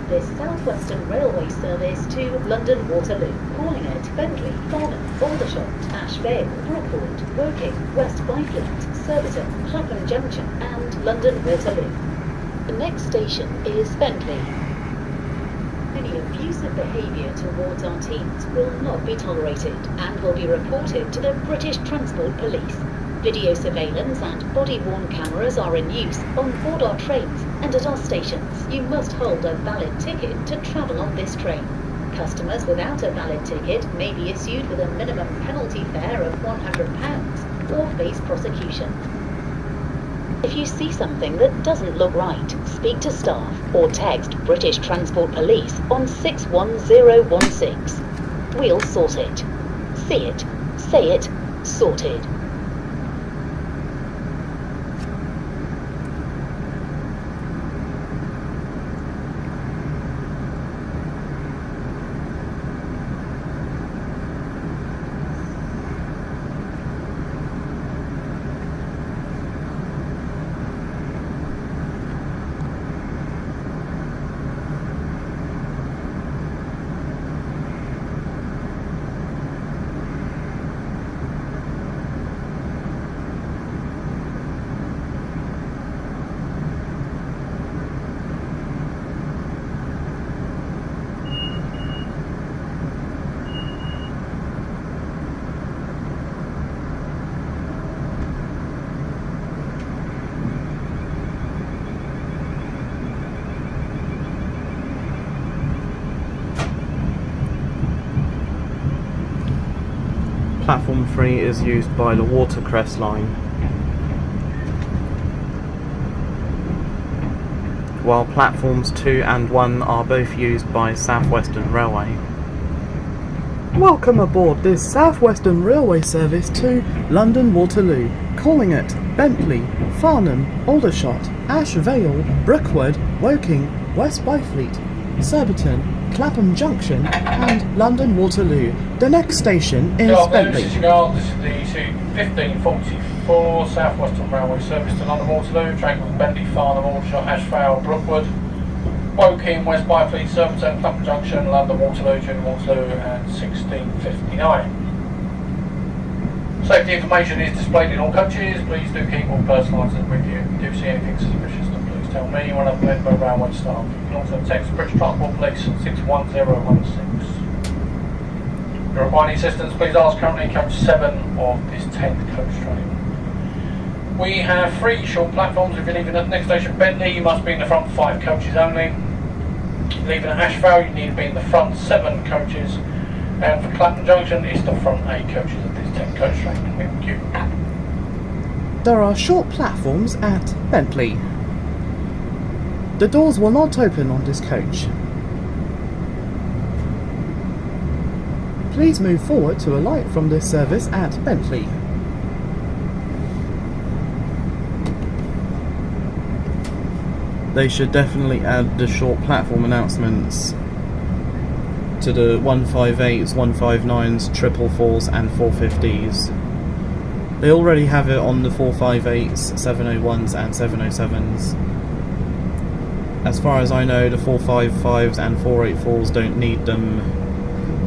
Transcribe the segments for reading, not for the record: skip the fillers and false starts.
this Southwestern Railway service to London Waterloo, calling at Bentley, Farnham, Aldershot, Ash Vale, Brookwood, Woking, West Byfleet, Surbiton, Clapham Junction and London Waterloo. The next station is Bentley. Any abusive behaviour towards our teams will not be tolerated and will be reported to the British Transport Police. Video surveillance and body-worn cameras are in use on board our trains and at our stations. You must hold a valid ticket to travel on this train. Customers without a valid ticket may be issued with a minimum penalty fare of £100 or face prosecution. If you see something that doesn't look right, speak to staff or text British Transport Police on 61016. We'll sort it. See it, say it, sorted. Platform 3 is used by the Watercress line, while platforms 2 and 1 are both used by Southwestern Railway. Welcome aboard this Southwestern Railway service to London Waterloo, calling at Bentley, Farnham, Aldershot, Ash Vale, Brookwood, Woking, West Byfleet, Surbiton, Clapham Junction and London Waterloo. The next station is Bentley. This is the 1544 South Western Railway service to London Waterloo. Train with Bentley, Farnham, Aldershot, Ash Vale, Brookwood, Woking, West Byfleet, Surbiton, Clapham Junction, London Waterloo, June Waterloo and 1659. Safety information is displayed in all coaches. Please do keep all personal items with you. If you do see anything suspicious, then please tell me when I've met by railway staff. You can also text British Transport Police 61016. If you require any assistance, please ask. Currently coach 7 of this 10th coach train. We have 3 short platforms. If you're leaving at the next station Bentley, you must be in the front 5 coaches only. Leaving at Ash Vale, you need to be in the front 7 coaches. And for Clapham Junction, it's the front 8 coaches of this 10th coach train. Thank you. There are short platforms at Bentley. The doors will not open on this coach. Please move forward to alight from this service at Bentley. They should definitely add the short platform announcements to the 158s, 159s, 444s and 450s. They already have it on the 458s, 701s and 707s. As far as I know, the 455s and 484s don't need them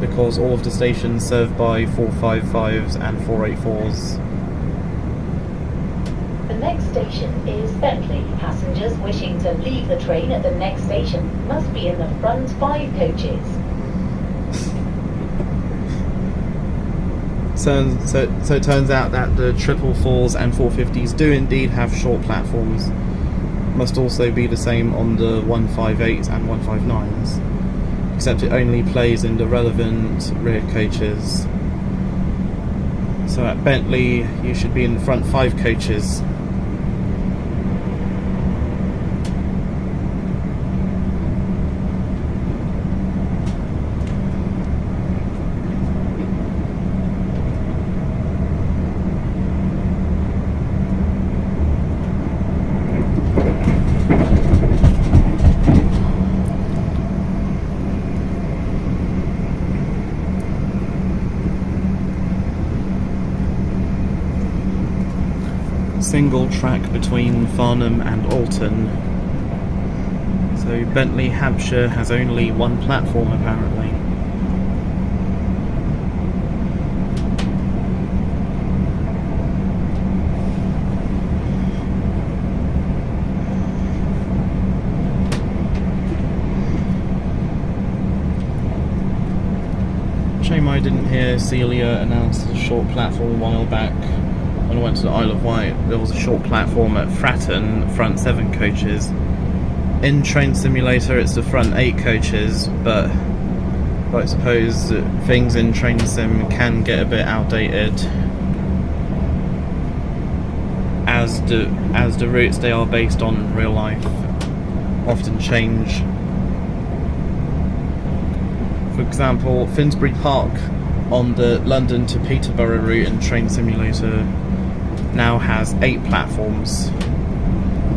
because all of the stations served by 455s and 484s. The next station is Bentley. Passengers wishing to leave the train at the next station must be in the front 5 coaches. So it turns out that the 444s and 450s do indeed have short platforms. Must also be the same on the 158s and 159s, except it only plays in the relevant rear coaches. So at Bentley you should be in the front 5 coaches. Single track between Farnham and Alton. So So Bentley, Hampshire has only one platform apparently. Shame I didn't hear Celia announce a short platform a while back. When I went to the Isle of Wight, there was a short platform at Fratton, front 7 coaches. In Train Simulator it's the front 8 coaches, but I suppose things in Train Sim can get a bit outdated as the routes they are based on real life often change. For example, Finsbury Park on the London to Peterborough route in Train Simulator now has 8 platforms,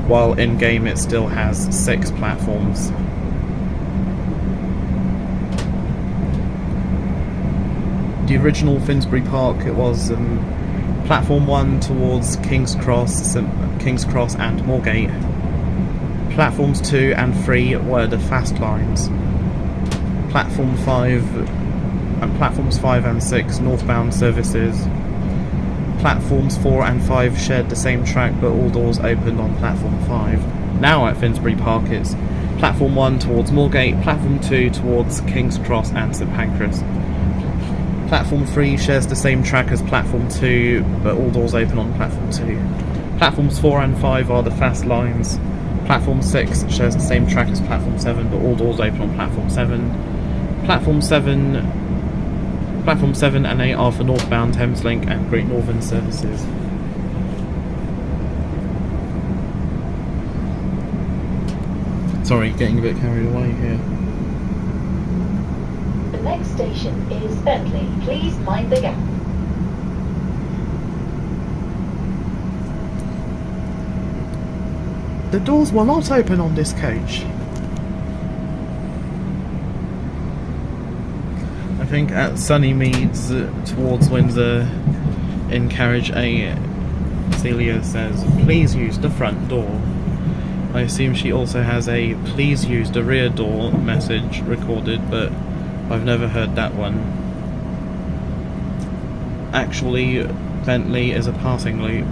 while in-game it still has 6 platforms. The original Finsbury Park, it was platform 1 towards King's Cross and Moorgate. Platforms 2 and 3 were the fast lines. Platforms 5 and 6 northbound services. Platforms 4 and 5 shared the same track, but all doors opened on platform 5. Now at Finsbury Park it's platform 1 towards Moorgate, platform 2 towards King's Cross and St Pancras. Platform 3 shares the same track as platform 2, but all doors open on platform 2. Platforms 4 and 5 are the fast lines. Platform 6 shares the same track as platform 7, but all doors open on platform 7. Platform 7 and 8 are for northbound Thameslink and Great Northern services. Sorry, getting a bit carried away here. The next station is Bentley. Please mind the gap. The doors will not open on this coach. I think at Sunnymeads towards Windsor in carriage A, Celia says, please use the front door. I assume she also has a please use the rear door message recorded, but I've never heard that one. Actually, Bentley is a passing loop.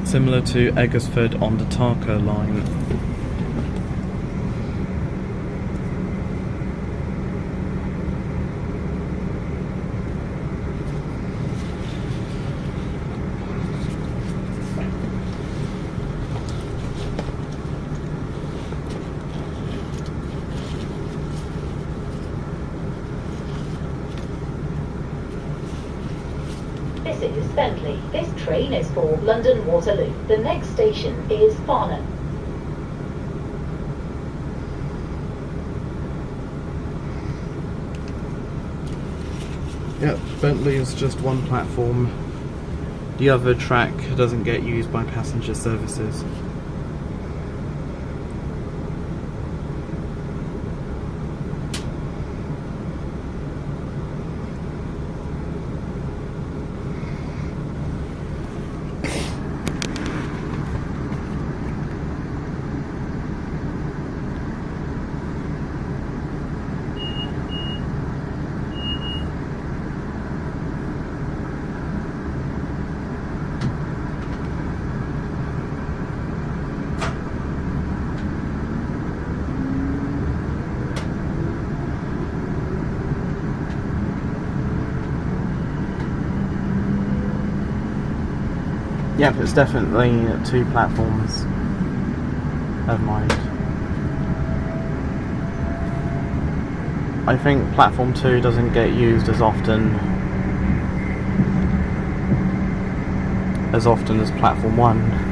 Similar to Eggersford on the Tarka line. This is Bentley. This train is for London Waterloo. The next station is Farnham. Yep, Bentley is just one platform. The other track doesn't get used by passenger services. Yep, it's definitely 2 platforms. Never mind. I think platform 2 doesn't get used as often as platform 1.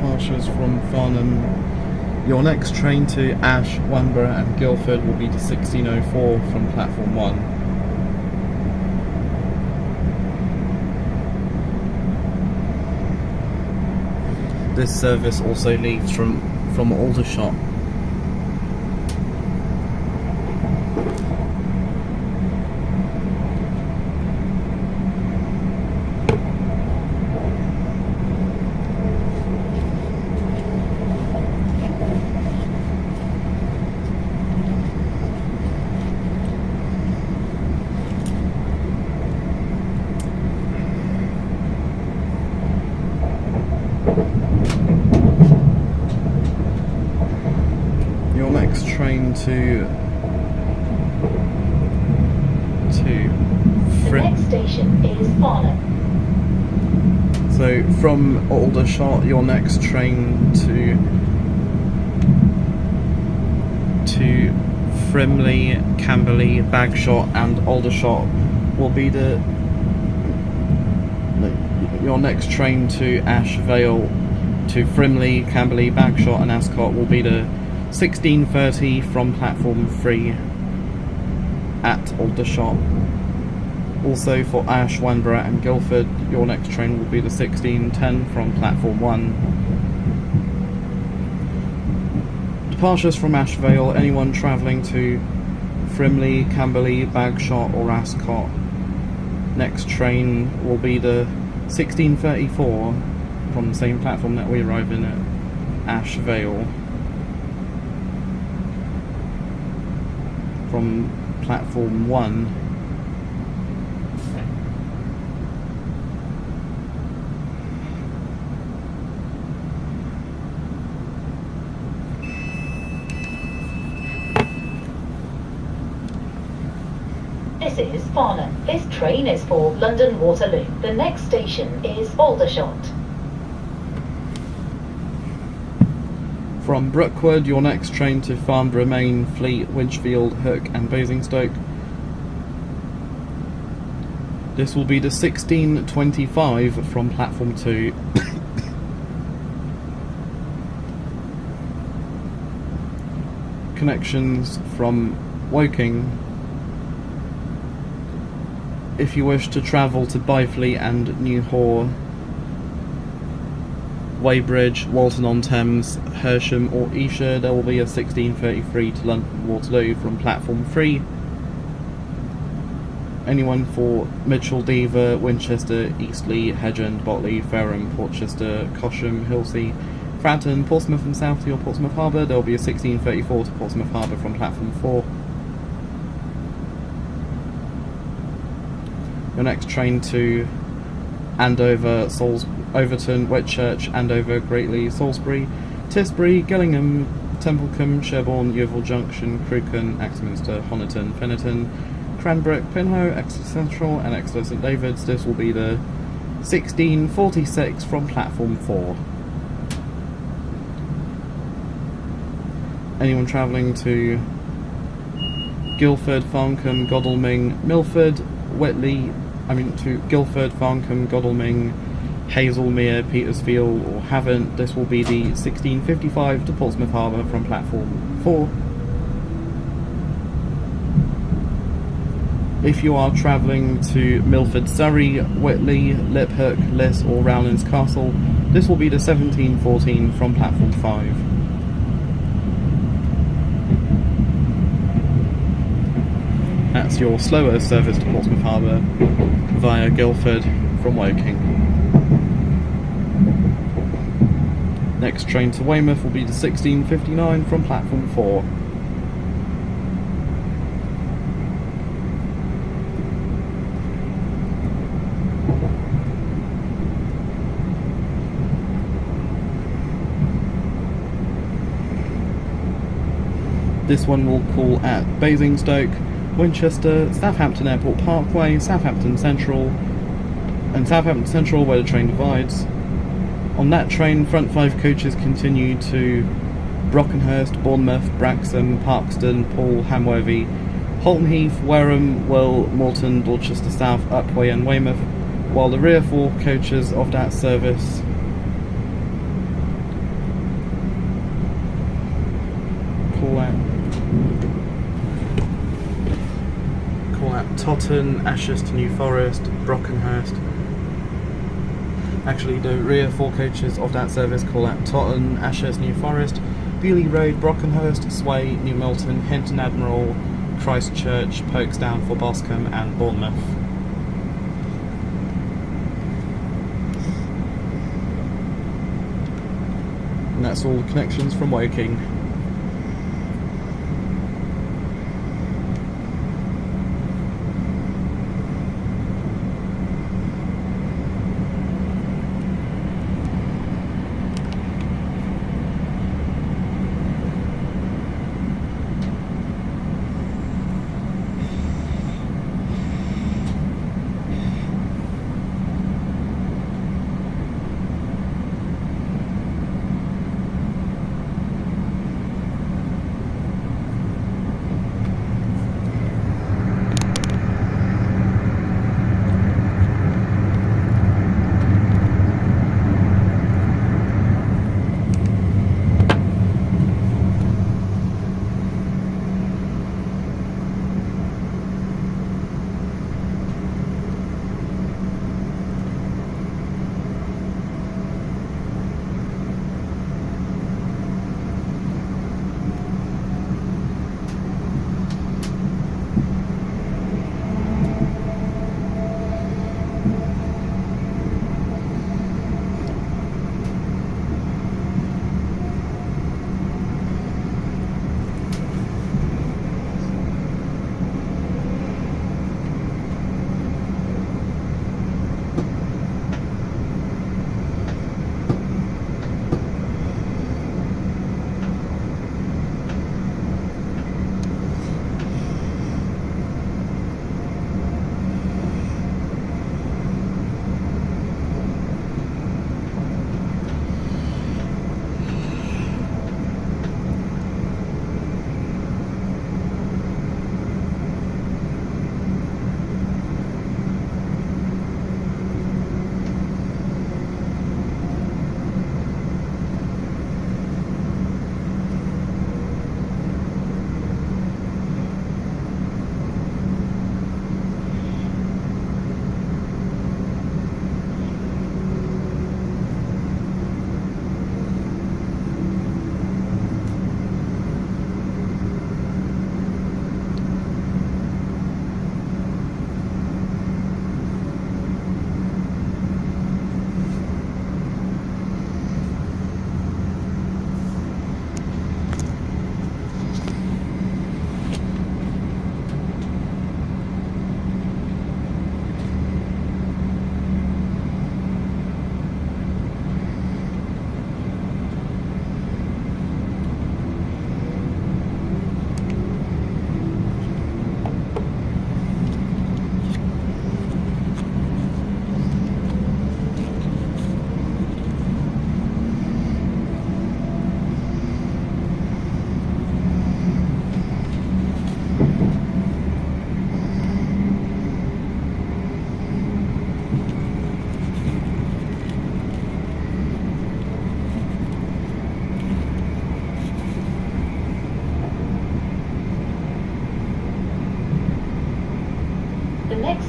departures from Farnham. Your next train to Ash, Wanborough and Guildford will be to 1604 from platform 1. This service also leaves from Aldershot. Your next train to The next station is Farnham. So from Aldershot, your next train to Frimley, Camberley, Bagshot and Aldershot will be your next train to Ash Vale, to Frimley, Camberley, Bagshot and Ascot will be to 16:30 from platform 3 at Aldershot. Also for Ash, Wanborough and Guildford, your next train will be the 16:10 from platform 1. Departures from Ash Vale, anyone travelling to Frimley, Camberley, Bagshot or Ascot, next train will be the 16:34 from the same platform that we arrive in at Ash Vale. From platform 1. This is Farnham. This train is for London Waterloo. The next station is Aldershot. From Brookwood, your next train to Farnborough Main, Fleet, Winchfield, Hook and Basingstoke. This will be the 16:25 from platform 2. Connections from Woking. If you wish to travel to Byfleet and New Haw, Weybridge, Walton-on-Thames, Hersham or Esher, there will be a 16:33 to London Waterloo from platform 3. Anyone for Mitchell, Dever, Winchester, Eastleigh, Hedgend, Botley, Fareham, Portchester, Cosham, Hilsea, Fratton, Portsmouth and Southey or Portsmouth Harbour, there will be a 16:34 to Portsmouth Harbour from platform 4. Your next train to Andover, Overton, Whitchurch, Andover, Greatley, Salisbury, Tisbury, Gillingham, Templecombe, Sherborne, Yeovil Junction, Crewcombe, Axminster, Honiton, Fennerton, Cranbrook, Pinhoe, Exeter Central and Exeter St David's. This will be the 16:46 from platform 4. Anyone travelling to Guildford, Farncombe, Godalming, Milford, Whitley, to Guildford, Farncombe, Godalming, Haslemere, Petersfield or Havant, this will be the 16:55 to Portsmouth Harbour from platform 4. If you are travelling to Milford, Surrey, Whitley, Liphook, Liss or Rowlands Castle, this will be the 17:14 from platform 5. That's your slower service to Portsmouth Harbour via Guildford from Woking. Next train to Weymouth will be the 16:59 from platform 4. This one will call at Basingstoke, Winchester, Southampton Airport Parkway, Southampton Central, and Southampton Central where the train divides. On that train, front 5 coaches continue to Brockenhurst, Bournemouth, Branksome, Parkston, Poole, Hamworthy, Holton Heath, Wareham, Well, Morton, Dorchester South, Upwey and Weymouth, while the rear 4 coaches of that service Totton, Ashurst to New Forest, Brockenhurst. Actually, the rear 4 coaches of that service call at Totton, Ashurst, New Forest, Beaulieu Road, Brockenhurst, Sway, New Milton, Hinton Admiral, Christchurch, Folkestone for Boscombe and Bournemouth. And that's all the connections from Woking.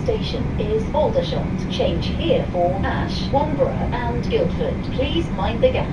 station is Aldershot. Change here for Ash, Wanborough and Guildford. Please mind the gap.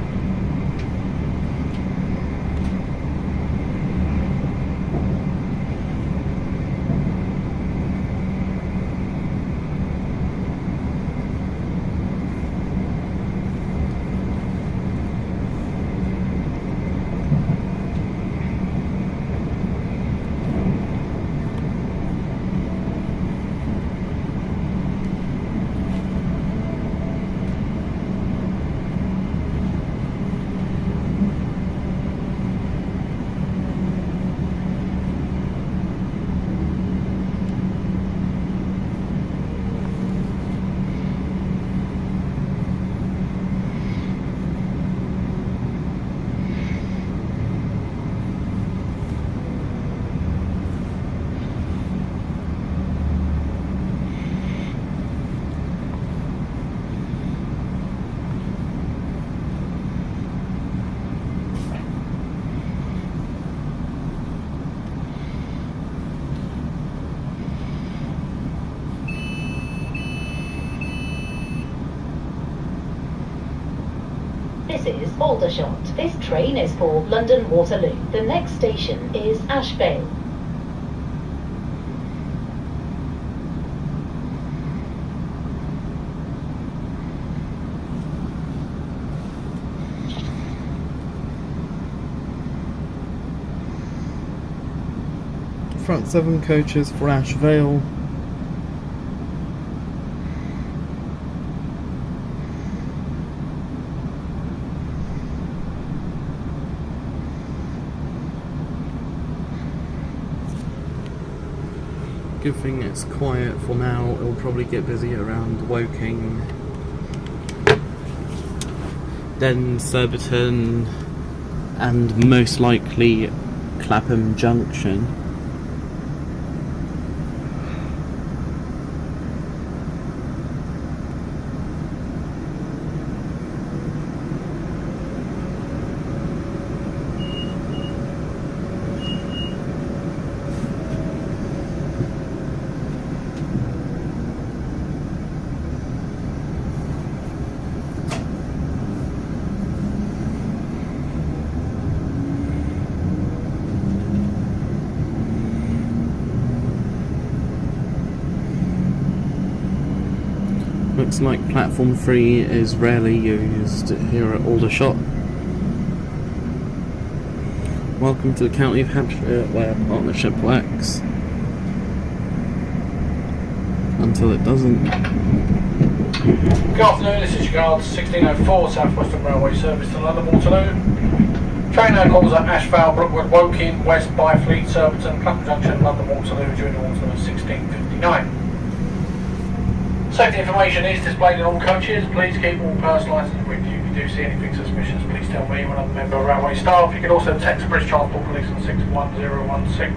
This is Aldershot. This train is for London Waterloo. The next station is Ash Vale. Front 7 coaches for Ash Vale. Good thing it's quiet for now. It'll probably get busy around Woking, then Surbiton, and most likely Clapham Junction. Looks like platform 3 is rarely used here at Aldershot. Welcome to the county of Hampshire, where partnership works. Until it doesn't. Good afternoon, this is Regards 1604 South Western Railway service to London Waterloo. Train now calls at Ash Vale, Brookwood, Woking, West, Byfleet, Surbiton, Clapham Junction, London Waterloo during the autumn of 1659. Safety information is displayed in all coaches. Please keep all personal items with you. If you do see anything suspicious, please tell me when I'm a member of railway staff. You can also text British Transport Police on 61016.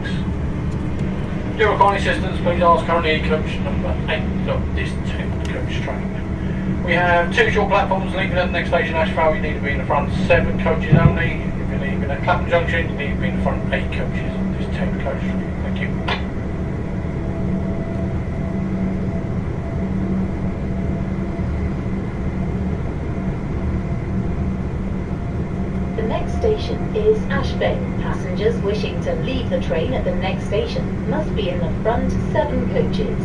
If you require any assistance, please ask currently coach number 8 of this 10th coach train. We have 2 short platforms leaving at the next station, Ash Vale. You need to be in the front 7 coaches only. If you're leaving at Clapham Junction, you need to be in the front 8 coaches of this 10th coach train. Thank you. The next station is Ash Vale. Passengers wishing to leave the train at the next station must be in the front 7 coaches.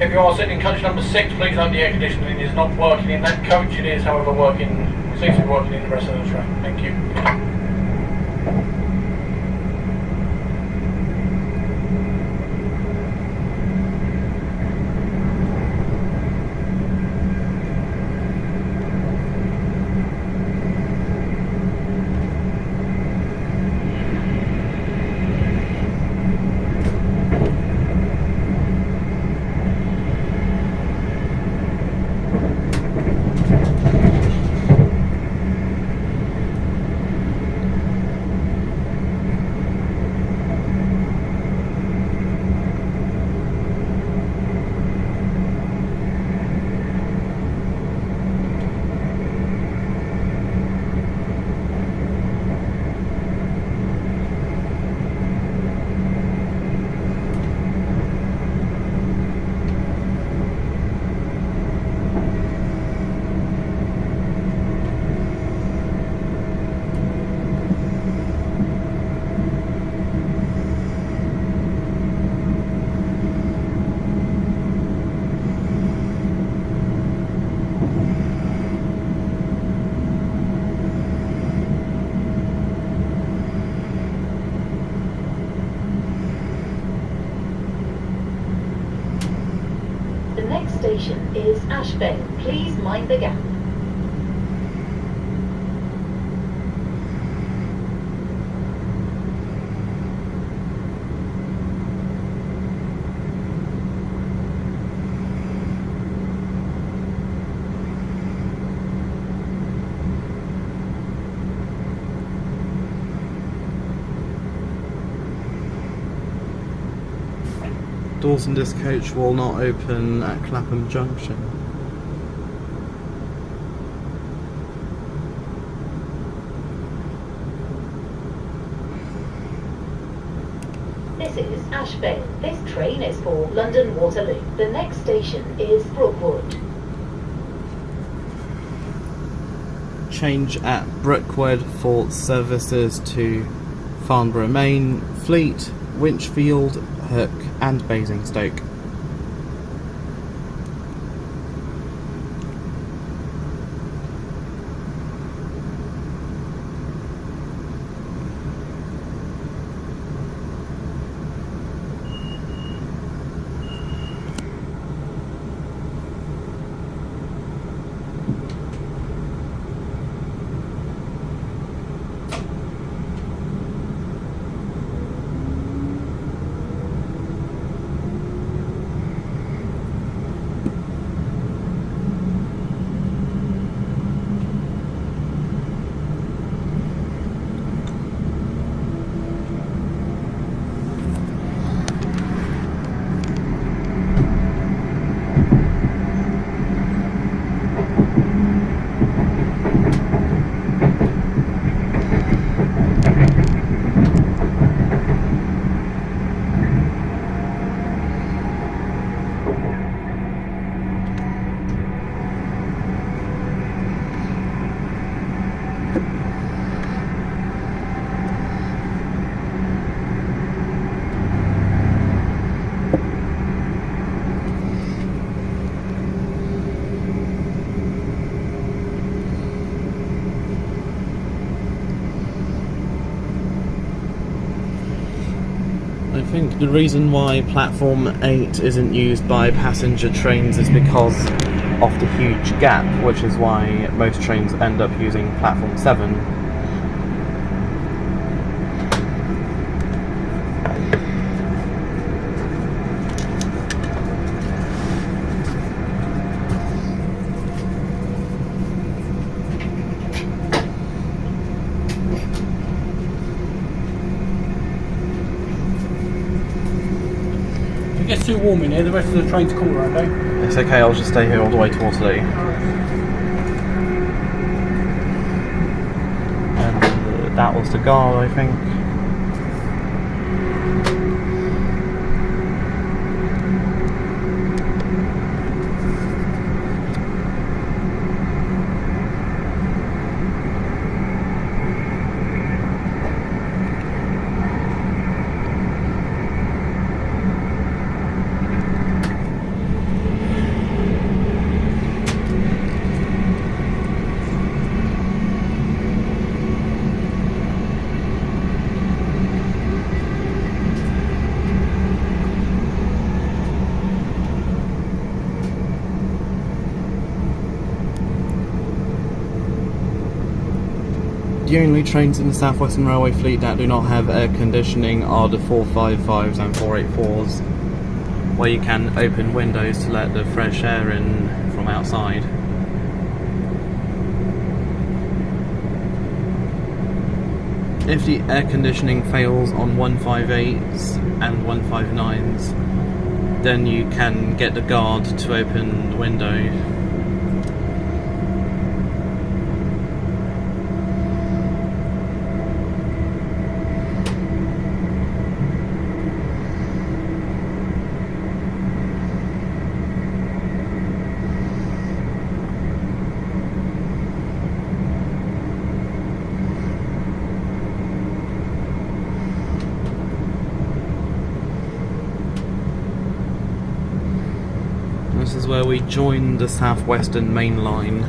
If you are sitting in coach number 6, please note the air conditioning is not working in that coach. It is, however, seems to be working in the rest of the train. Thank you. Station is Ash Vale. Please mind the gap. Doors in this coach will not open at Clapham Junction. This is Ash Vale. This train is for London Waterloo. The next station is Brookwood. Change at Brookwood for services to Farnborough Main, Fleet, Winchfield, Hook and Basingstoke. I think the reason why platform 8 isn't used by passenger trains is because of the huge gap, which is why most trains end up using platform 7. It gets too warm in here, the rest of the train's cooler, okay? It's okay, I'll just stay here all the way to Waterloo. And that was the guard, I think. The only trains in the South Western Railway fleet that do not have air conditioning are the 455s and 484s, where you can open windows to let the fresh air in from outside. If the air conditioning fails on 158s and 159s, then you can get the guard to open the window. This is where we join the South Western Main Line.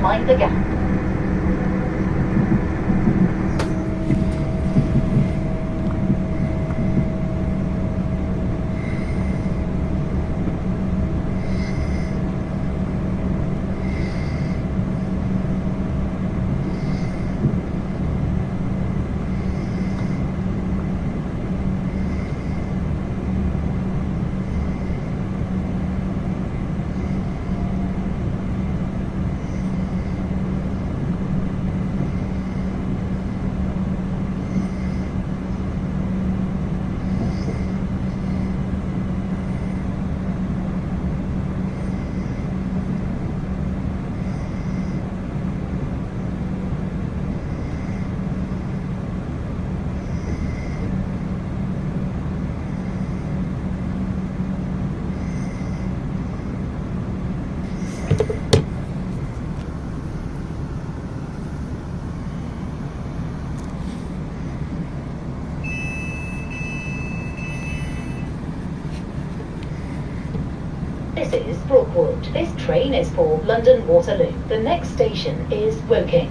mind the gap. This is Brookwood. This train is for London Waterloo. The next station is Woking.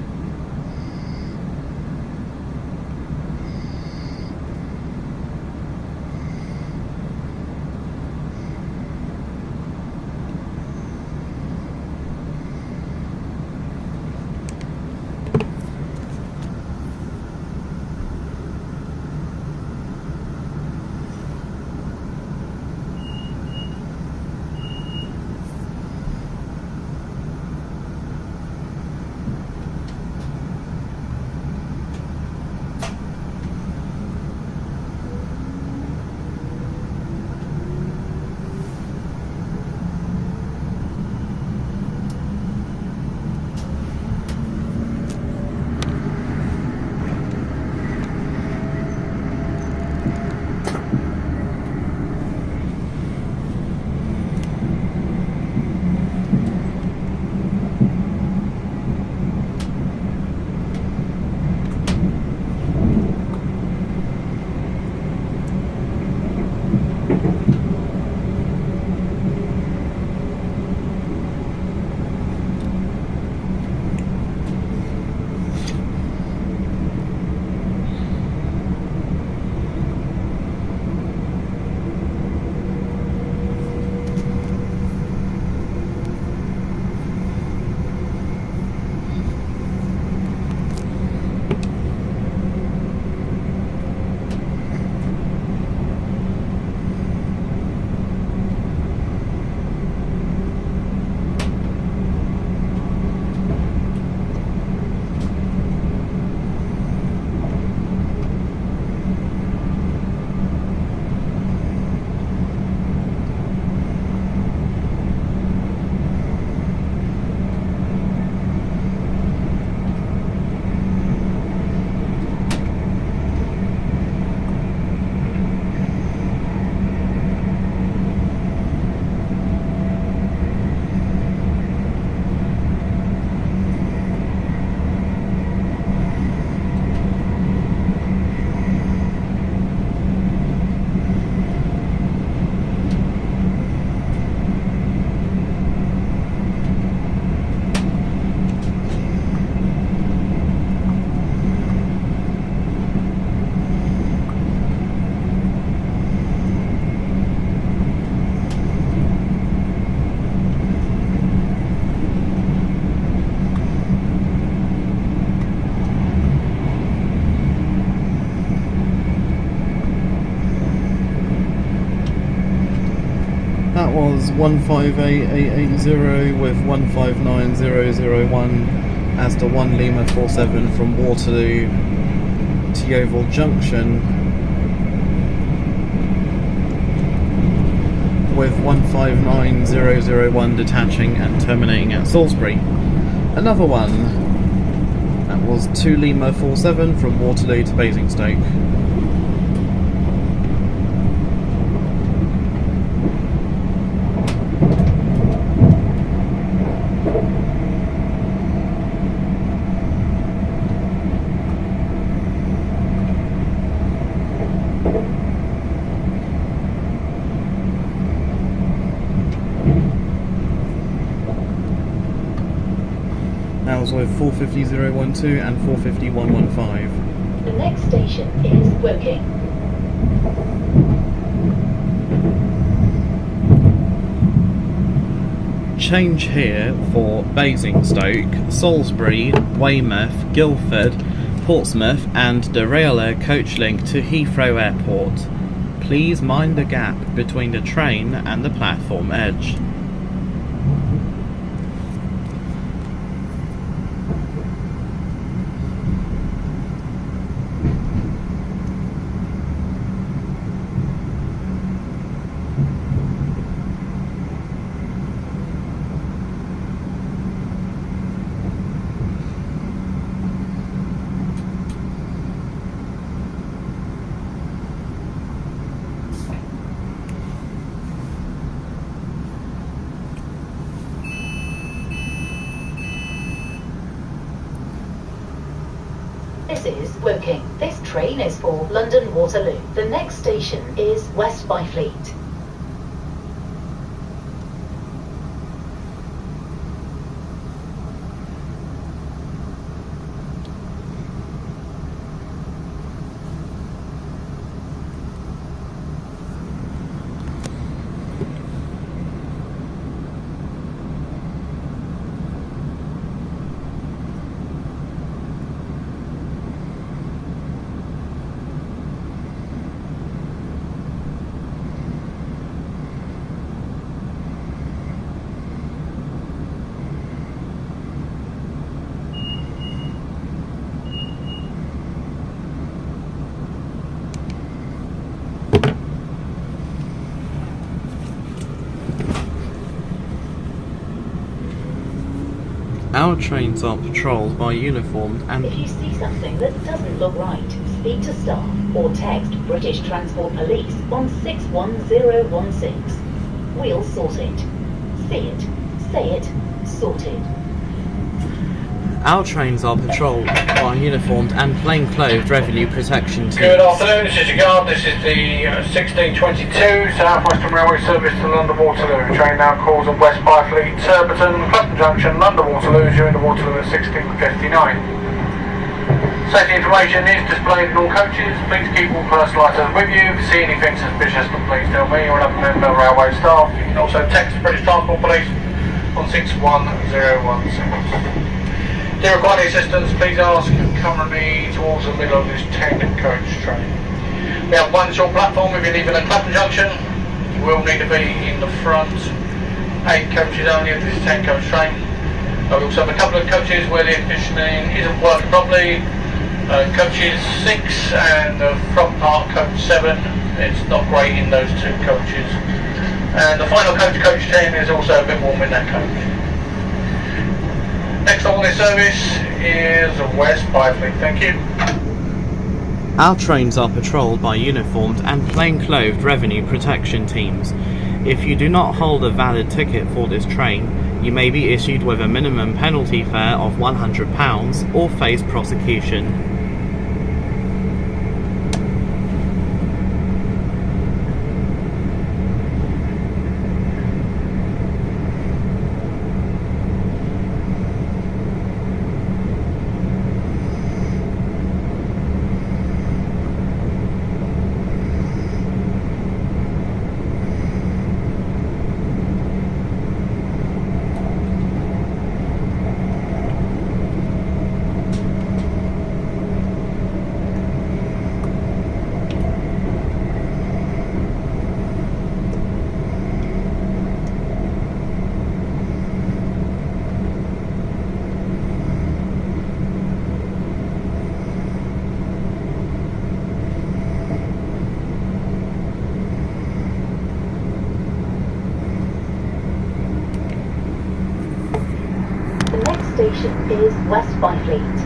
That was 158880 with 159001 as to 1 Lima 47 from Waterloo to Yeovil Junction with 159001 detaching and terminating at Salisbury. Another one, that was 2 Lima 47 from Waterloo to Basingstoke. with 450.012 and 450.115. The next station is Woking. Change here for Basingstoke, Salisbury, Weymouth, Guildford, Portsmouth and the RailAir coach link to Heathrow Airport. Please mind the gap between the train and the platform edge. This is Woking. This train is for London Waterloo. The next station is West Byfleet. Our trains are patrolled by uniformed and... If you see something that doesn't look right, speak to staff or text British Transport Police on 61016. We'll sort it. See it, say it, sorted. Our trains are patrolled by uniformed and plainclothed revenue protection teams. Good afternoon, this is your guard. This is the 1622 South Western Railway service to London Waterloo. Train now calls at West Byfleet, Surbiton, Clapham Junction, London Waterloo, during the Waterloo at 16:59. Safety information is displayed in all coaches. Please keep all personal items with you. If you see anything suspicious, then please tell me or another member of railway staff. You can also text British Transport Police on 61016. If you require any assistance, please ask. Currently towards the middle of this 10-coach train. We have one short platform if you're leaving at Clapham Junction. You will need to be in the front. 8 coaches only if this is a 10-coach train. We also have a couple of coaches where the air conditioning isn't working properly. Coaches 6 and the front part, coach 7. It's not great in those 2 coaches. And the final coach, coach 10, is also a bit warm in that coach. Next on this service is West Byfleet. Thank you. Our trains are patrolled by uniformed and plainclothed revenue protection teams. If you do not hold a valid ticket for this train, you may be issued with a minimum penalty fare of £100 or face prosecution. Station is West Byfleet.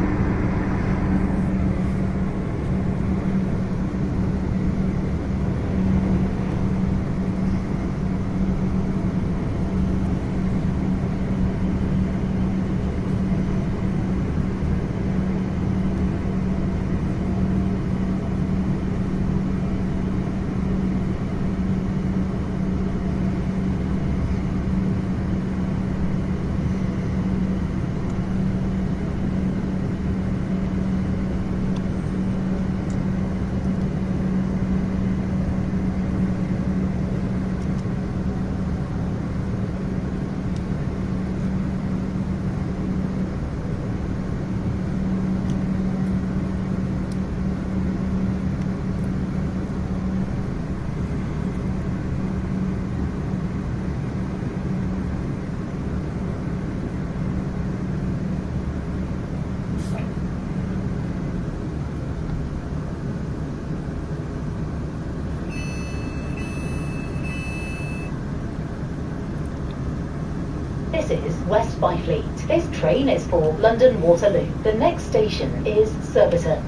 West Byfleet. This train is for London Waterloo. The next station is Surbiton.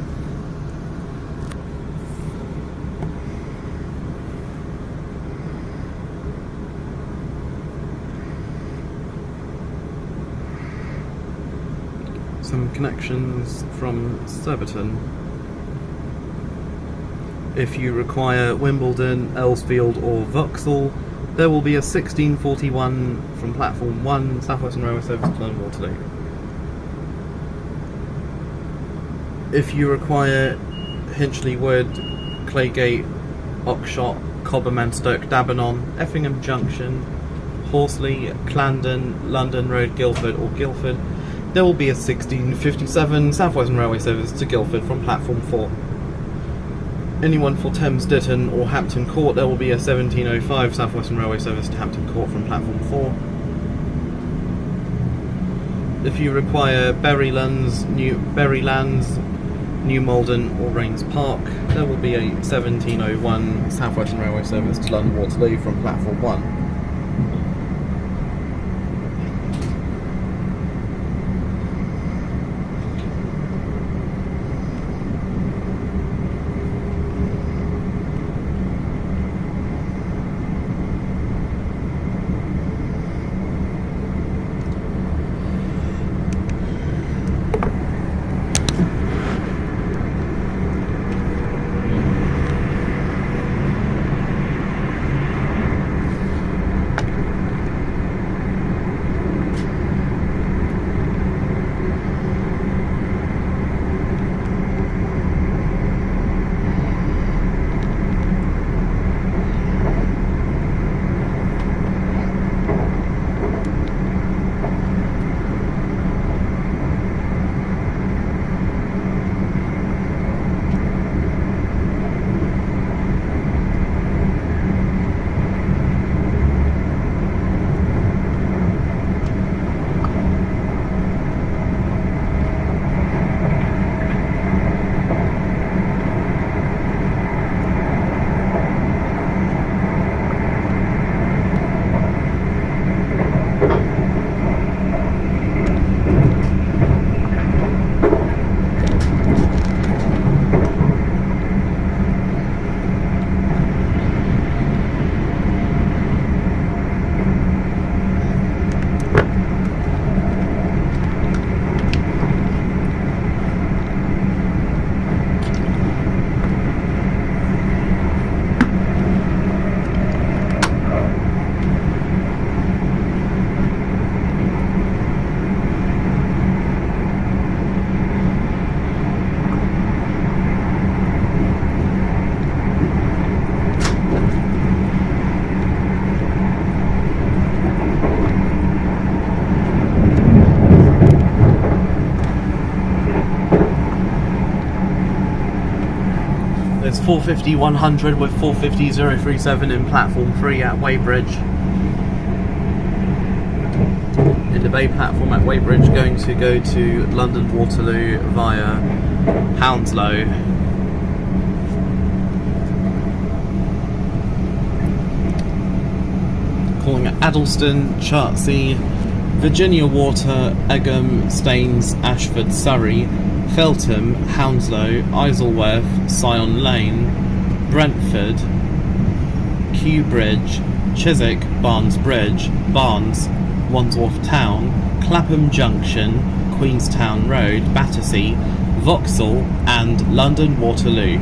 Some connections from Surbiton. If you require Wimbledon, Earlsfield or Vauxhall, there will be a 1641 from platform 1, South Western Railway Service to London Waterloo. If you require Hinchley Wood, Claygate, Oxshott, Cobham and Stoke Dabenham, Effingham Junction, Horsley, Clarendon, London Road, Guildford or Guildford, there will be a 1657 South Western Railway Service to Guildford from platform 4. Anyone for Thames Ditton or Hampton Court, there will be a 1705 South Western Railway Service to Hampton Court from platform 4. If you require Berrylands, New Malden or Raynes Park, there will be a 1701 South Western Railway Service to London Waterloo from platform 1. There's 450-100 with 450-037 in platform 3 at Weybridge. In the Bay platform at Weybridge, going to go to London Waterloo via Hounslow. Calling at Addleston, Chertsey, Virginia Water, Egham, Staines, Ashford, Surrey, Feltham, Hounslow, Isleworth, Sion Lane, Brentford, Kew Bridge, Chiswick, Barnes Bridge, Barnes, Wandsworth Town, Clapham Junction, Queenstown Road, Battersea, Vauxhall and London Waterloo.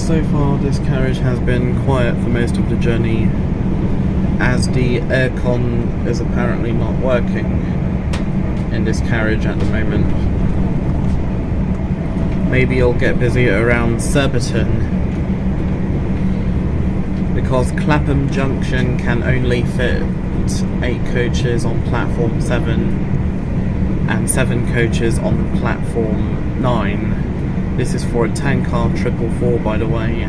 So far this carriage has been quiet for most of the journey, as the aircon is apparently not working in this carriage at the moment. Maybe it'll get busier around Surbiton, because Clapham Junction can only fit 8 coaches on platform 7 and 7 coaches on platform 9. This is for a 10-car 444, by the way.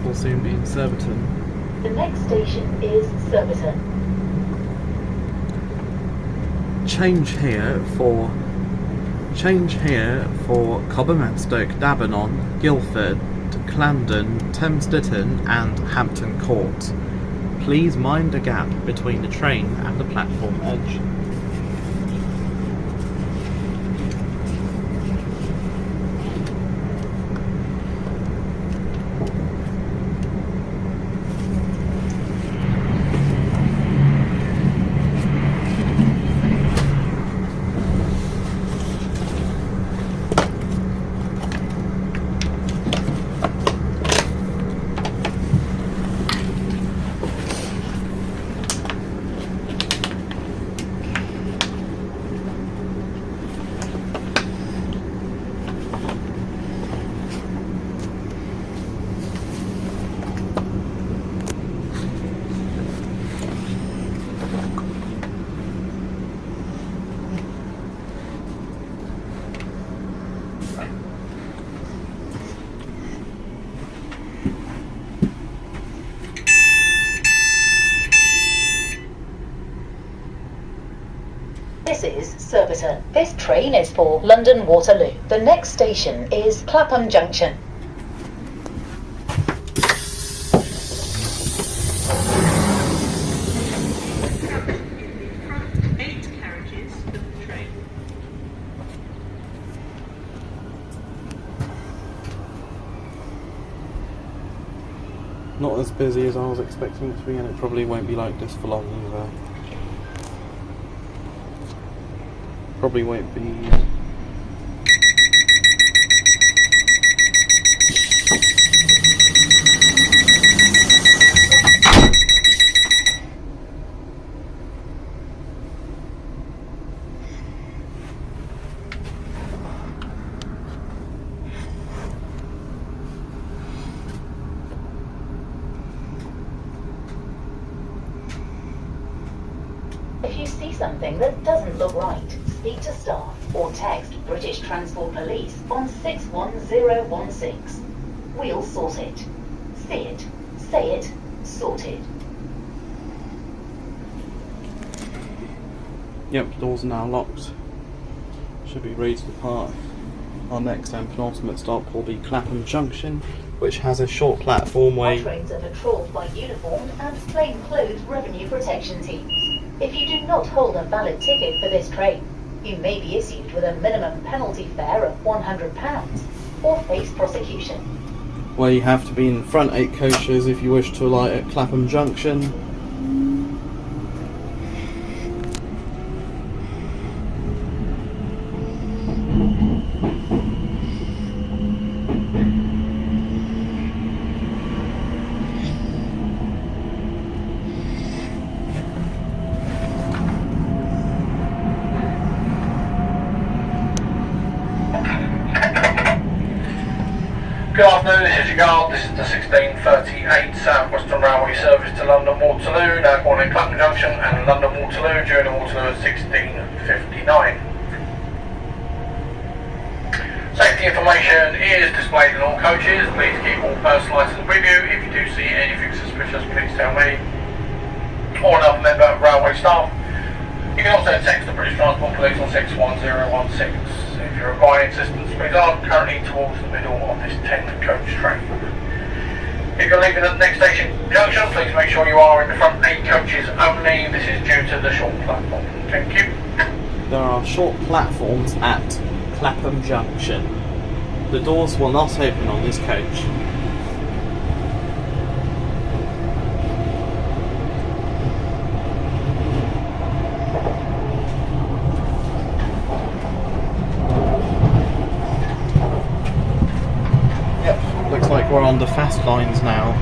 Will soon be in Surbiton. The next station is Surbiton. Change here for Cobham Stoke, Dabenham, Guildford, Clarendon, Thames Ditton and Hampton Court. Please mind the gap between the train and the platform edge. This is Surbiton. This train is for London Waterloo. The next station is Clapham Junction. as busy as I was expecting it to be, and it probably won't be like this for long either. Probably won't be. If you see something that doesn't look right, speak to staff or text British Transport Police on 61016. We'll sort it. See it, say it, sorted. Yep, doors are now locked. Should be ready to depart. Our next and penultimate stop will be Clapham Junction, which has a short platform Our way. trains are patrolled by uniformed and plainclothes revenue protection teams. If you do not hold a valid ticket for this train, you may be issued with a minimum penalty fare of £100 or face prosecution. Where you have to be in front 8 coaches if you wish to alight at Clapham Junction. Good afternoon, this is your guard. This is the 1638 South Western Railway service to London Waterloo, now calling Clapham Junction and London Waterloo during the Waterloo at 16:59. Safety information is displayed in all coaches. Please keep all personal items with you. If you do see anything suspicious, please tell me or another member of railway staff. You can also text the British Transport Police on 61016. If you require assistance, please are currently towards the middle of this 10-coach train. If you're leaving at the next station junction, please make sure you are in the front 8 coaches only. This is due to the short platform. Thank you. There are short platforms at Clapham Junction. The doors will not open on this coach. We're on the fast lines now.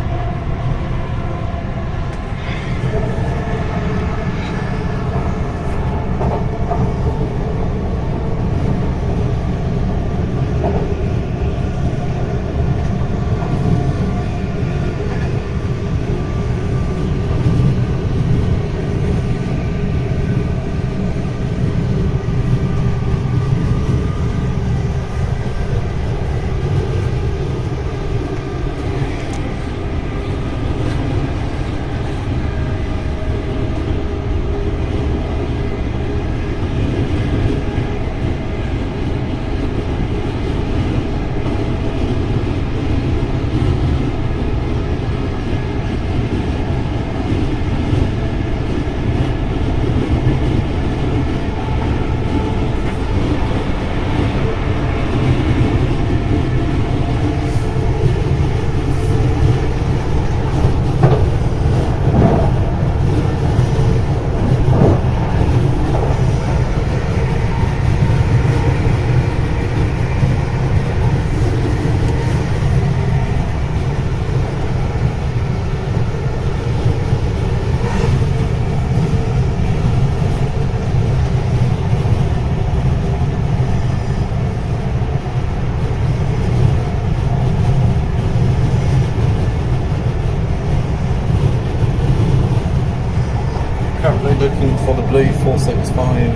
Looking for the blue 465,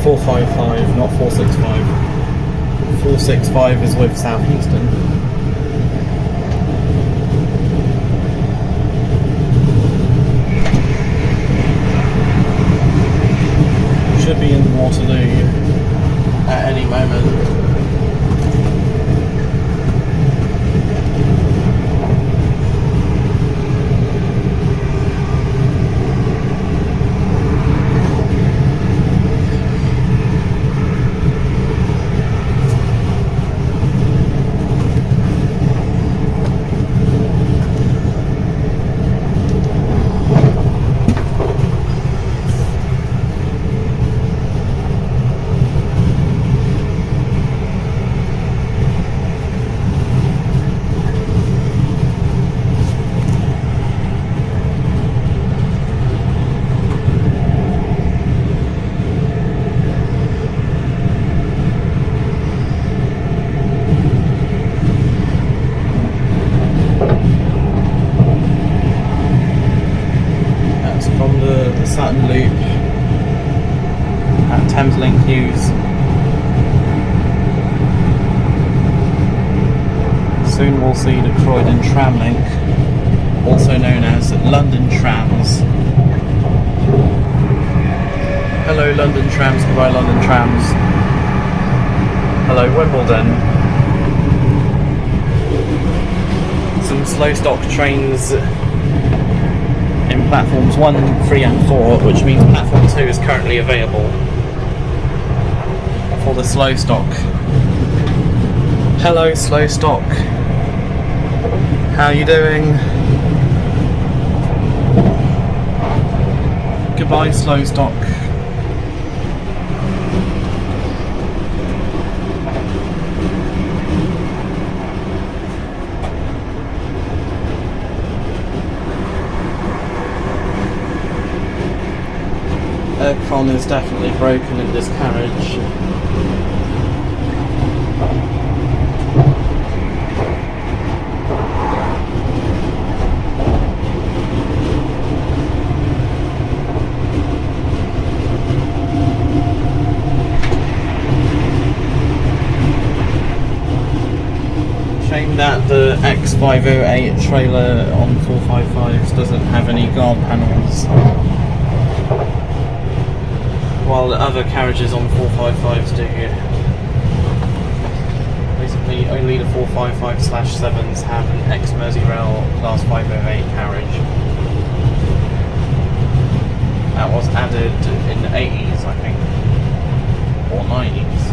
455, not 465. 465 is with Southampton. Should be in Waterloo at any moment. from the Sutton Loop at Thameslink Hughes. Soon we'll see the Croydon Tram Link, also known as London Trams. Hello London Trams, goodbye London Trams. Hello Wimbledon. Some slow stock trains in platforms 1, 3 and 4, which means platform 2 is currently available for the slow stock. Hello slow stock. How are you doing? Goodbye slow stock. Aircon is definitely broken in this carriage. Shame that the X508 trailer on 455s doesn't have any guard panels, while the other carriages on 455s do. Basically, only the 455/7s have an ex-Merseyrail Class 508 carriage. That was added in the 80s, I think, or 90s.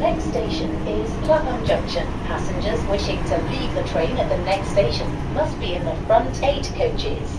Next station is Clapham Junction. Passengers wishing to leave the train at the next station must be in the front 8 coaches.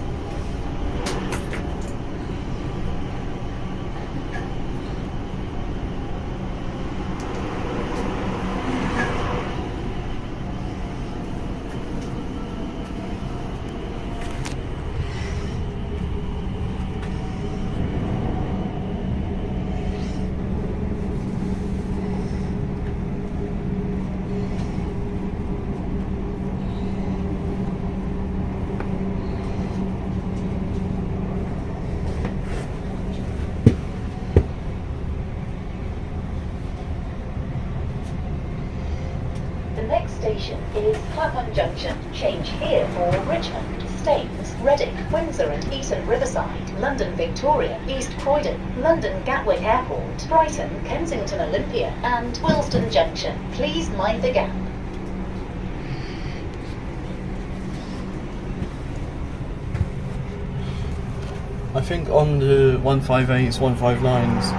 Station is Clapham Junction. Change here for Richmond, Staines, Reading, Windsor and Eton Riverside, London Victoria, East Croydon, London Gatwick Airport, Brighton, Kensington Olympia and Willesden Junction. Please mind the gap. I think on the 158s, 159s,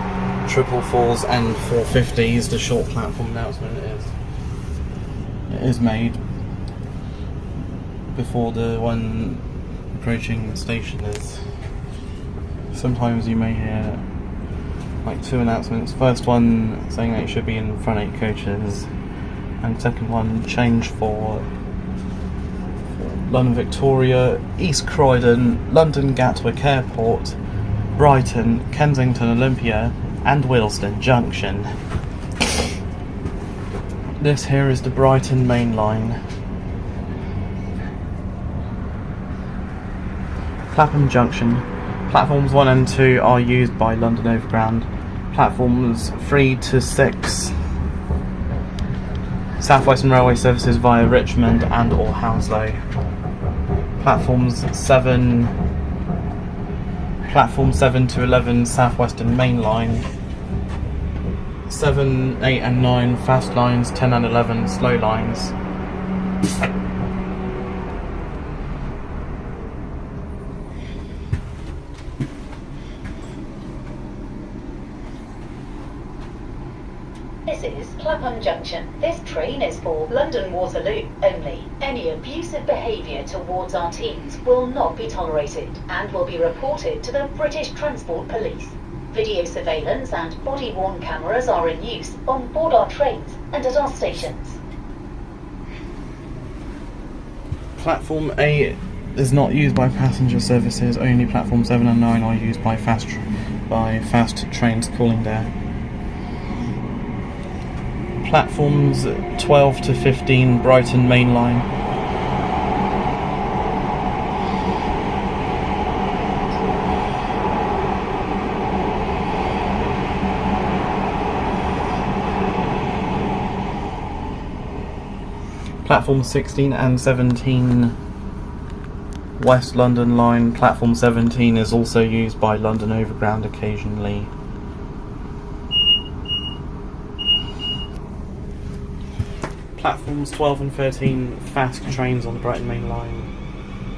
444s and 450s the short platform announcement is made before the one approaching the station is. Sometimes you may hear like 2 announcements. First one saying that it should be in front 8 coaches, and second one change for London Victoria, East Croydon, London Gatwick Airport, Brighton, Kensington Olympia and Willesden Junction. This here is the Brighton main line. Clapham Junction. Platforms 1 and 2 are used by London Overground. Platforms 3 to 6 South Western Railway services via Richmond and or Hounslow. Platform 7 to 11 South Western Main Line. 7, 8 and 9 fast lines, 10 and 11 slow lines. This is Clapham Junction. This train is for London Waterloo only. Any abusive behaviour towards our teams will not be tolerated and will be reported to the British Transport Police. Video surveillance and body-worn cameras are in use on board our trains and at our stations. Platform 8 is not used by passenger services, only platform 7 and 9 are used by fast trains calling there. Platforms 12 to 15 Brighton Main Line. Platform 16 and 17 West London Line. Platform 17 is also used by London Overground occasionally. Platforms 12 and 13 fast trains on the Brighton Main Line.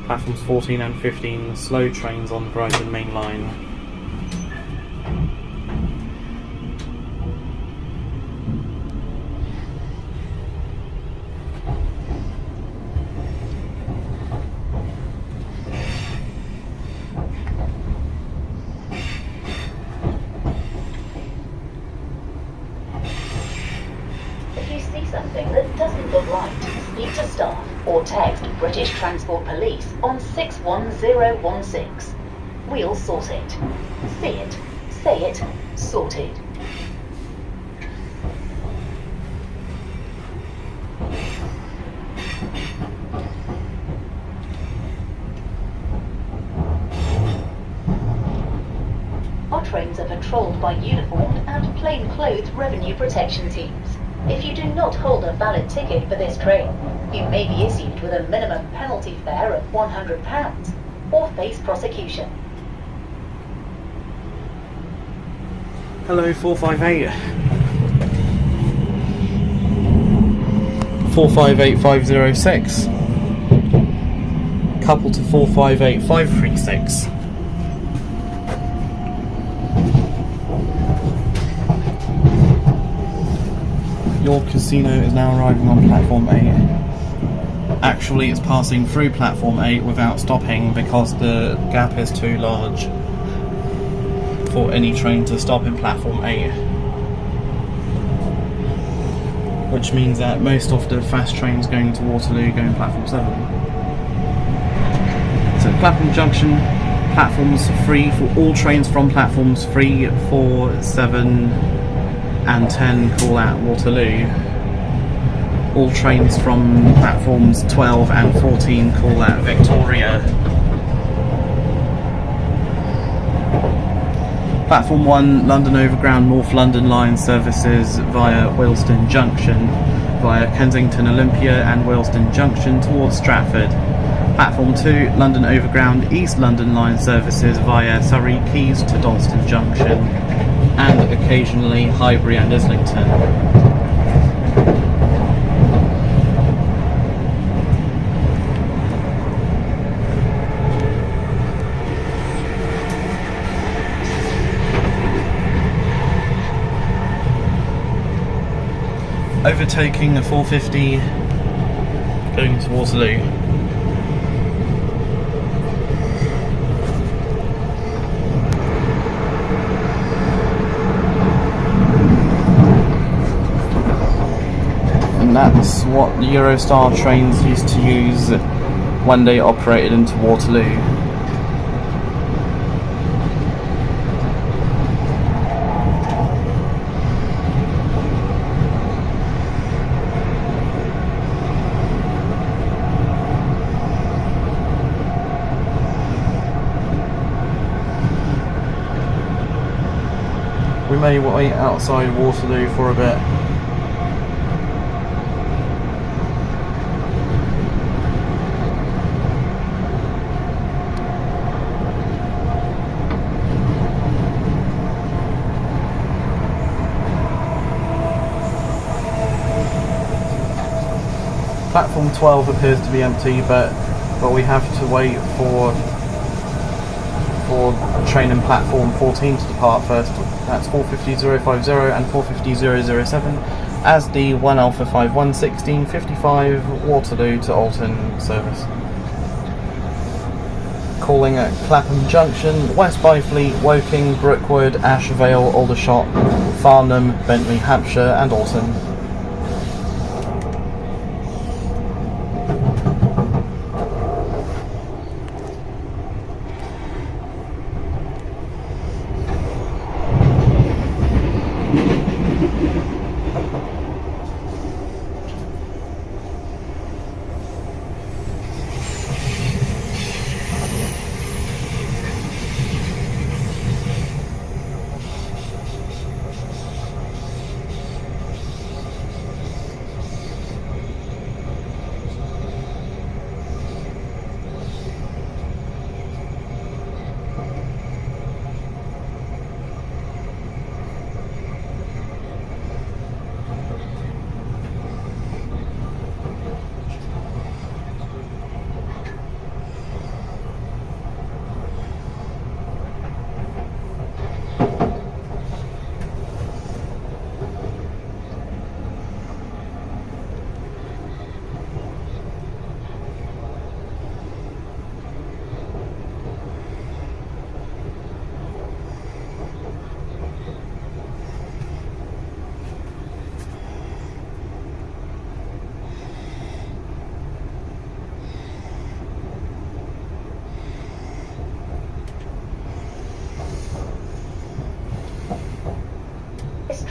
Platforms 14 and 15 slow trains on the Brighton Main Line. Something that doesn't look right, speak to staff or text British Transport Police on 61016. We'll sort it. See it, say it, sorted. Our trains are patrolled by uniformed and plain-clothed revenue protection teams. If you do not hold a valid ticket for this train, you may be issued with a minimum penalty fare of £100 or face prosecution. Hello 458. 458506. Couple to 458536. Your casino is now arriving on platform 8. Actually, it's passing through platform 8 without stopping because the gap is too large for any train to stop in platform 8. Which means that most of the fast trains going to Waterloo go in platform 7. So Clapham Junction, platforms 3 for all trains from platforms 3, 4, 7 and 10 call at Waterloo. All trains from platforms 12 and 14 call at Victoria. Platform 1, London Overground North London Line services via Willesden Junction, via Kensington Olympia and Willesden Junction towards Stratford. Platform 2, London Overground East London Line services via Surrey Quays to Dalston Junction, and occasionally Highbury and Islington. Overtaking a 450 going to Waterloo. And that's what the Eurostar trains used to use when they operated into Waterloo. We may wait outside Waterloo for a bit. Platform 12 appears to be empty, but we have to wait for train in platform 14 to depart first. That's 450.050 and 450.007. as the 1 Alpha 5 11655 Waterloo to Alton service. Calling at Clapham Junction, West Byfleet, Woking, Brookwood, Ash Vale, Aldershot, Farnham, Bentley, Hampshire and Alton.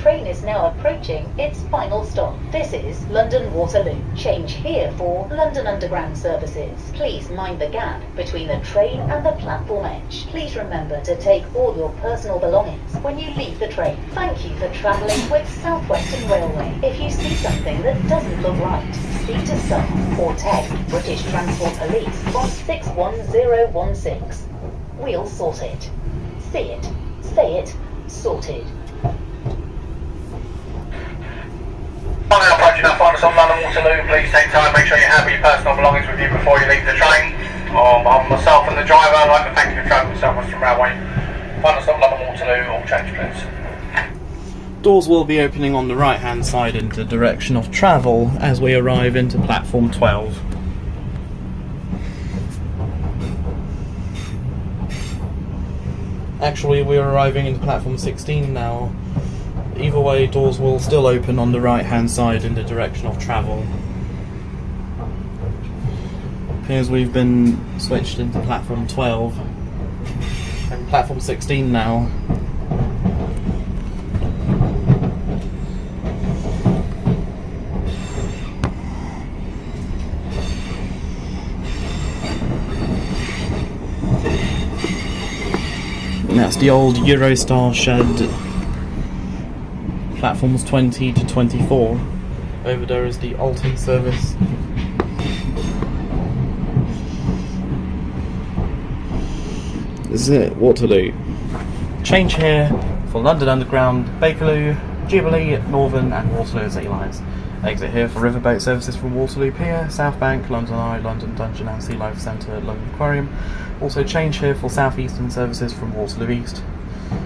Train is now approaching its final stop. This is London Waterloo. Change here for London Underground services. Please mind the gap between the train and the platform edge. Please remember to take all your personal belongings when you leave the train. Thank you for travelling with South Western Railway. If you see something that doesn't look right, speak to staff or text British Transport Police on 61016. We'll sort it. See it, say it, sorted. Now approaching our final stop, London Waterloo. Please take time, make sure you have your personal belongings with you before you leave the train. On myself and the driver, I'd like to thank you for travelling with South Western Railway. Final stop, London Waterloo, all change please. Doors will be opening on the right hand side in the direction of travel as we arrive into platform 12. Actually, we're arriving into platform 16 now. Either way, doors will still open on the right hand side in the direction of travel. Appears we've been switched into platform 12 and platform 16 now. And that's the old Eurostar shed. Platforms 20 to 24. Over there is the Alton service. This is it, Waterloo. Change here for London Underground, Bakerloo, Jubilee, Northern and Waterloo City lines. Exit here for riverboat services from Waterloo Pier, South Bank, London Eye, London Dungeon and Sea Life Centre, London Aquarium. Also change here for South Eastern services from Waterloo East.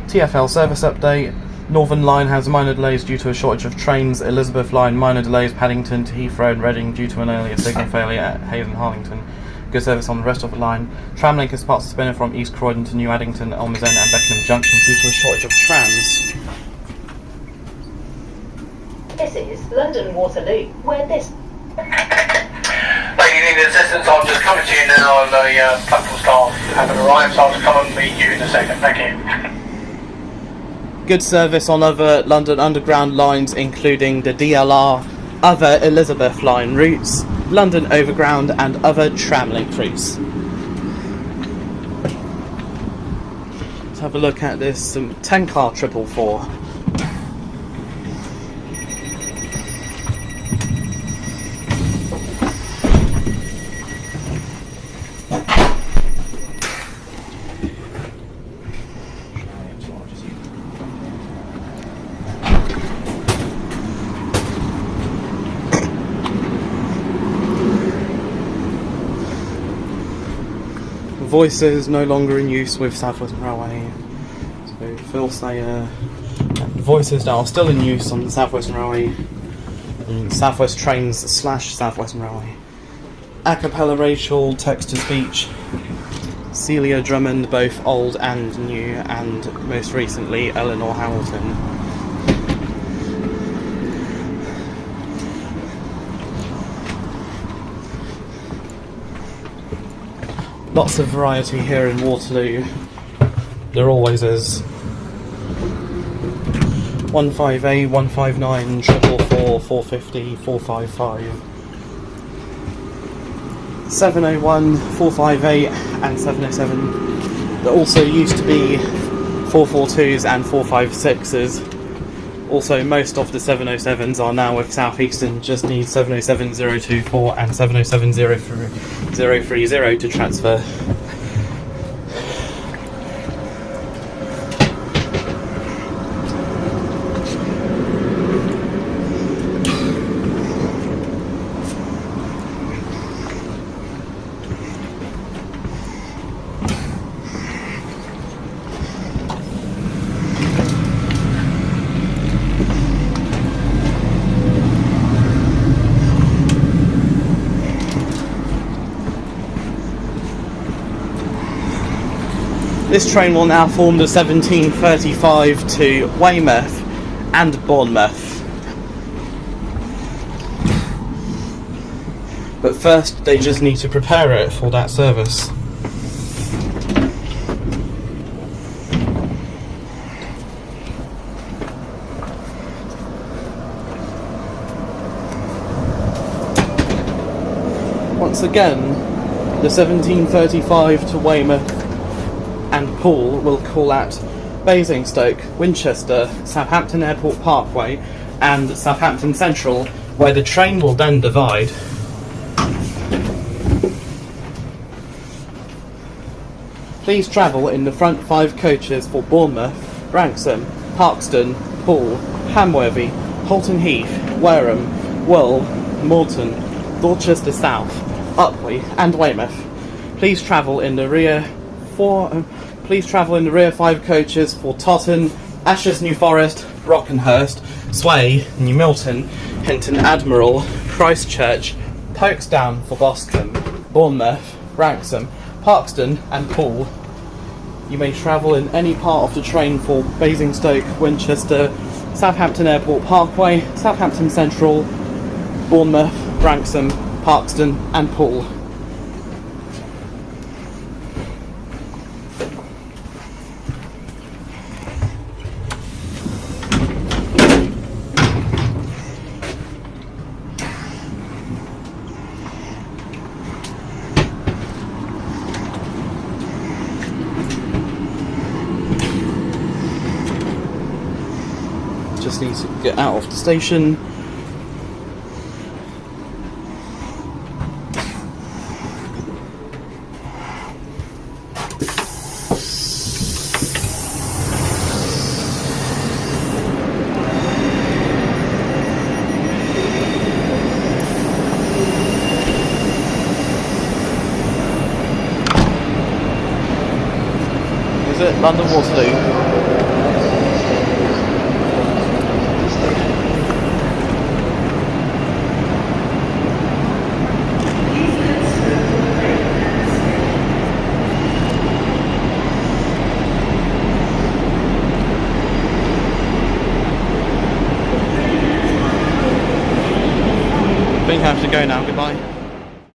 TfL service update. Northern Line has minor delays due to a shortage of trains. Elizabeth Line minor delays Paddington to Heathrow and Reading due to an earlier signal failure at Hayes and Harlington. Good service on the rest of the line. Tramlink is part suspended from East Croydon to New Addington, Elmers End and Beckenham Junction due to a shortage of trams. This is London Waterloo, where this... Lady, need assistance? I'm just coming to you now and the platform staff haven't arrived, so I'll just come and meet you in a second. Thank you. Good service on other London Underground lines, including the DLR, other Elizabeth Line routes, London Overground and other Tramlink routes. Let's have a look at this 10-car 444. Voices no longer in use with South Western Railway. So Phil Sayer, voices that are still in use on the South Western Railway South West Trains / South Western Railway. Acapella Rachel, text to speech. Celia Drummond, both old and new, and most recently Elinor Hamilton. Lots of variety here in Waterloo. There always is. 15A, 159, 444, 450, 455. 701, 458 and 707. There also used to be 442s and 456s. Also, most of the 707s are now with Southeastern, just need 707-024 and 707-030 to transfer. This train will now form the 1735 to Weymouth and Bournemouth. But first they just need to prepare it for that service. Once again, the 1735 to Weymouth and Poole will call at Basingstoke, Winchester, Southampton Airport Parkway and Southampton Central, where the train will then divide. Please travel in the front 5 coaches for Bournemouth, Branksome, Parkston, Poole, Hamworthy, Holton Heath, Wareham, Wull, Moreton, Dorchester South, Upley and Weymouth. Please travel in the rear 5 coaches for Totton, Ashes New Forest, Brockenhurst, Sway, New Milton, Hinton Admiral, Christchurch, Folkestone for Boston, Bournemouth, Branksome, Parkston and Poole. You may travel in any part of the train for Basingstoke, Winchester, Southampton Airport Parkway, Southampton Central, Bournemouth, Branksome, Parkston and Poole. Just need to get out of the station. Is it London Waterloo? I think I have to go now, goodbye.